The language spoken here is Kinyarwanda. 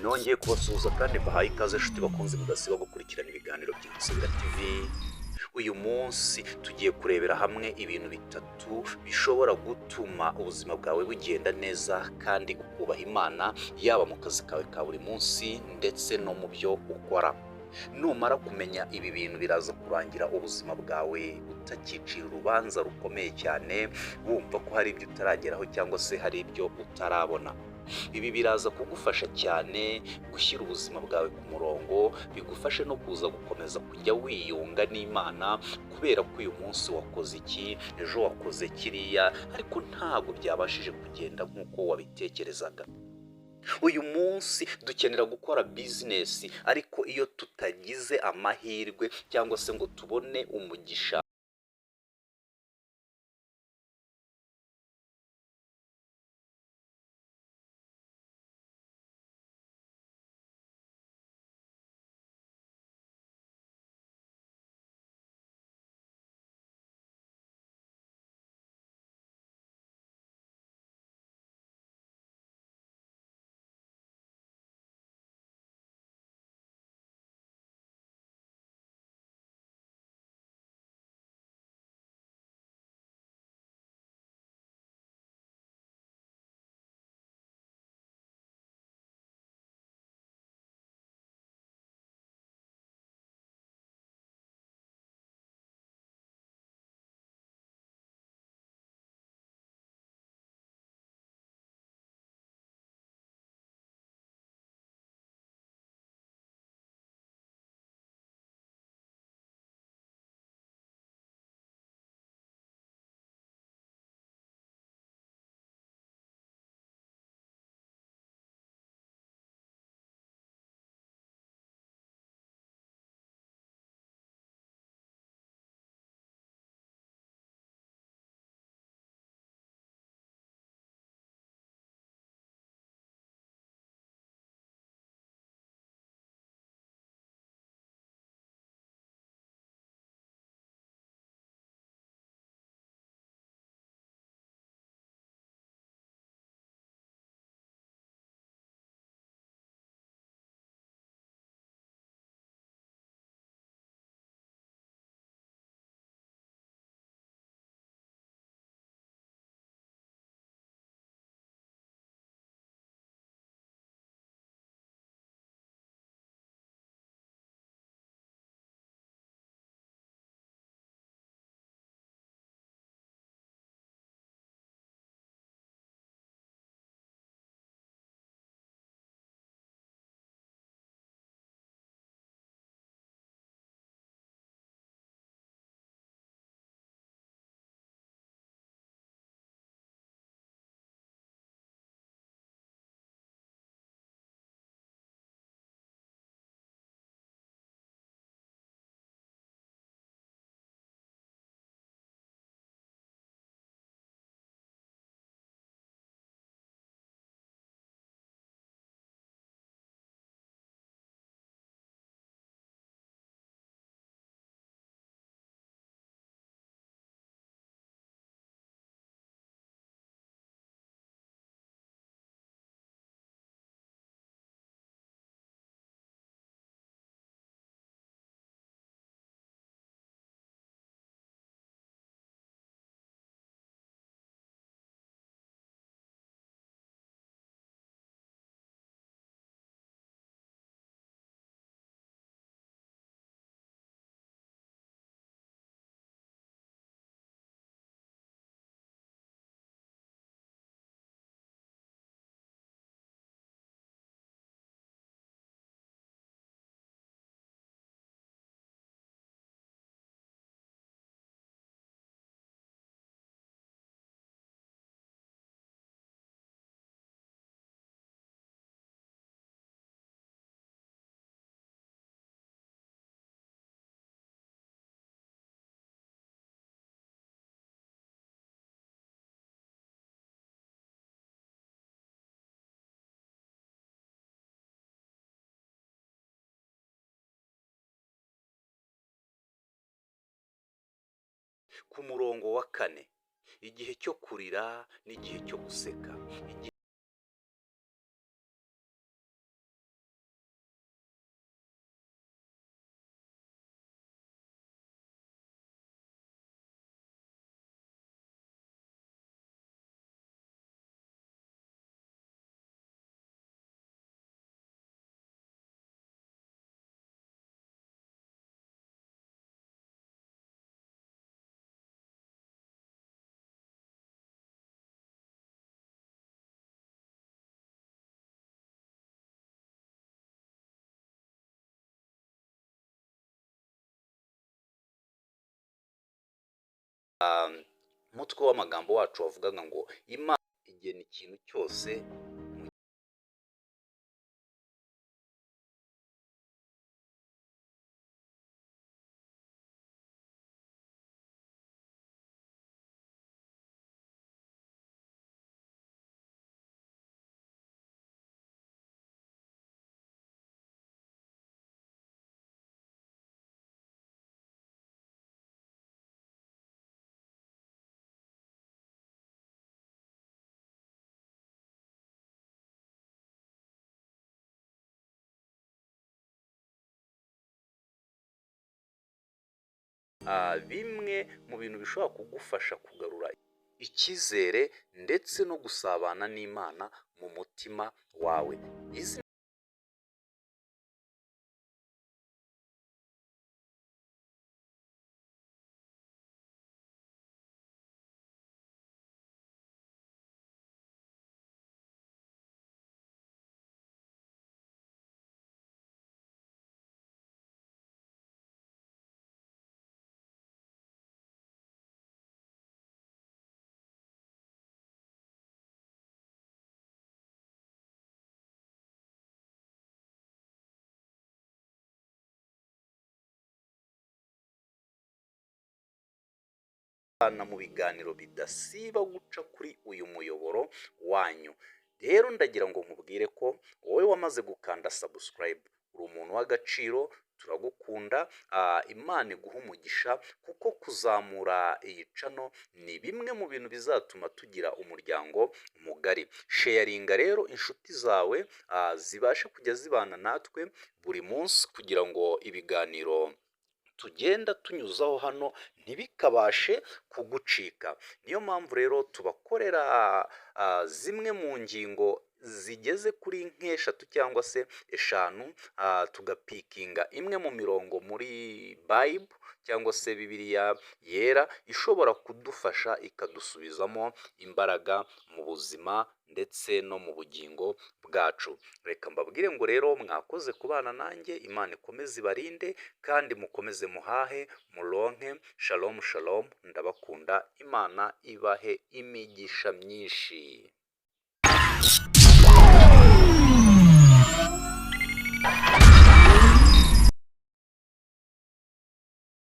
Nongeye kubasuhuza kandi mbahaye ikaze nshuti bakunze mudasiba gukurikirana ibiganiro bya Nsubira TV. Uyu munsi tugiye kurebera hamwe ibintu bitatu bishobora gutuma ubuzima bwawe bugenda neza kandi ukubaha Imana, yaba mu kazi kawe ka buri munsi ndetse no mu byo ukora. Numara kumenya ibi bintu biraza kurangira ubuzima bwawe utakicira urubanza rukomeye cyane, wumva ko hari ibyo utarageraho cyangwa se hari ibyo utarabona. Ibi biraza kugufasha cyane gushyira ubuzima bwawe ku murongo, bigufashe no kuza gukomeza kujya wiyunga n'Imana, kubera ko uyu munsi wakoze iki, ejo wakoze kiriya, ariko ntabwo byabashije kugenda nk'uko wabitekerezaga. Uyu munsi dukenera gukora bizinesi, ariko iyo tutagize amahirwe cyangwa se ngo tubone umugisha ku murongo wa kane. Igihe cyo kurira n'igihe cyo guseka. umutwe w'amagambo wacu wavugaga ngo Imana igena ikintu cyose bimwe mu bintu bishobora kugufasha kugarura icyizere ndetse no gusabana n'Imana mu mutima wawe. Izi mu biganiro bidasiba guca kuri uyu muyoboro wanyu. Rero ndagira ngo nkubwire ko wowe wamaze gukanda subscribe uri umuntu w'agaciro, turagukunda. Imana iguha umugisha, kuko kuzamura iyi cano ni bimwe mu bintu bizatuma tugira umuryango mugari. Sharinga rero inshuti zawe zibashe kujya zibana natwe buri munsi, kugira ngo ibiganiro tugenda tunyuzaho hano ntibikabashe kugucika. Niyo mpamvu rero tubakorera zimwe mu ngingo zigeze kuri nk'eshatu cyangwa se eshanu, tugapikinga imwe mu mirongo muri Bible cyangwa se Bibiliya yera, ishobora kudufasha ikadusubizamo imbaraga mu buzima ndetse no mu bugingo bwacu. Reka mbabwire ngo rero mwakoze kubana nanjye, Imana ikomeze ibarinde kandi mukomeze muhahe muronke. Shalom shalom, ndabakunda, Imana ibahe imigisha myinshi.